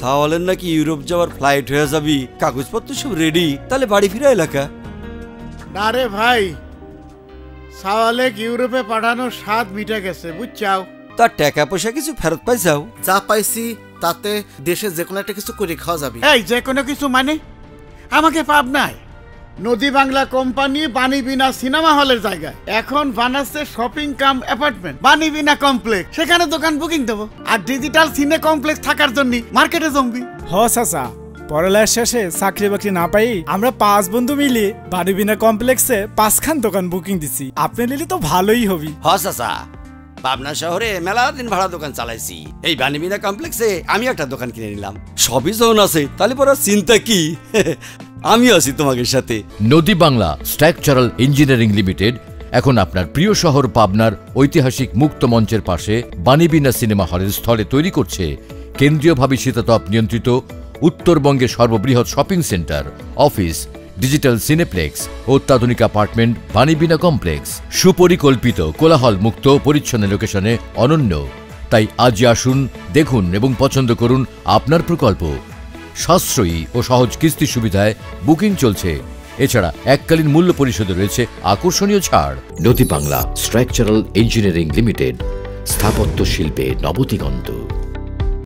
সাওয়ালের নাকি ইউরোপ যাওয়ার ফ্লাইট হয়ে যাবি, কাগজপত্র সব রেডি, তাহলে বাড়ি ফিরা এলাকা। না রে ভাই, সাওয়ালে ইউরোপে পাঠানোর স্বাদ মিটে গেছে বুঝছাও। তার টাকা পয়সা কিছু ফেরত পাইছাও? যা পাইছি তাতে দেশে যে কোনো একটা কিছু করে খাওয়া যাবে। এই যে কোনো কিছু মানে আমাকে পাবনায় নদী বাংলা কোম্পানি বাণীবিনা সিনেমা হলের জায়গায় এখন বানাচ্ছে শপিং কাম অ্যাপার্টমেন্ট বাণীবিনা কমপ্লেক্স, সেখানে দোকান বুকিং দেবো আর ডিজিটাল সিনে কমপ্লেক্স থাকার জন্য মার্কেটে জমবি। হ চাচা, পড়ালেখার শেষে চাকরি বাকরি না পাই আমরা 5 বন্ধু মিলে বাণীবিনা কমপ্লেক্সে 5খান দোকান বুকিং দিছি। আপনি নিলে তো ভালোই হবি। হ চাচা, পাবনা শহরে মেলা দিন ভাড়া দোকান চালাইছি, এই বাণীবিনা কমপ্লেক্সে আমি একটা দোকান কিনে নিলাম। সবই যখন আছে তাহলে পরে চিন্তা কি, আমি আছি তোমাদের সাথে। নদী বাংলা স্ট্রাকচারাল ইঞ্জিনিয়ারিং লিমিটেড এখন আপনার প্রিয় শহর পাবনার ঐতিহাসিক মুক্ত মঞ্চের পাশে বাণীবিনা সিনেমা হলের স্থলে তৈরি করছে কেন্দ্রীয়ভাবে শীতাতপ নিয়ন্ত্রিত উত্তরবঙ্গের সর্ববৃহৎ shopping centre, office, digital cineplex, অত্যাধুনিক অ্যাপার্টমেন্ট বাণীবিনা কমপ্লেক্স। সুপরিকল্পিত, কোলাহল মুক্ত, পরিচ্ছন্ন লোকেশনে অনন্য। তাই আজই আসুন, দেখুন এবং পছন্দ করুন আপনার প্রকল্প। সাশ্রয়ী ও সহজ কিস্তি সুবিধায় বুকিং চলছে। এছাড়া এককালীন মূল্য পরিশোধে রয়েছে আকর্ষণীয় ছাড়। নদী বাংলা স্ট্রাকচারাল ইঞ্জিনিয়ারিং লিমিটেড, স্থাপত্য শিল্পে নবদিগন্ত।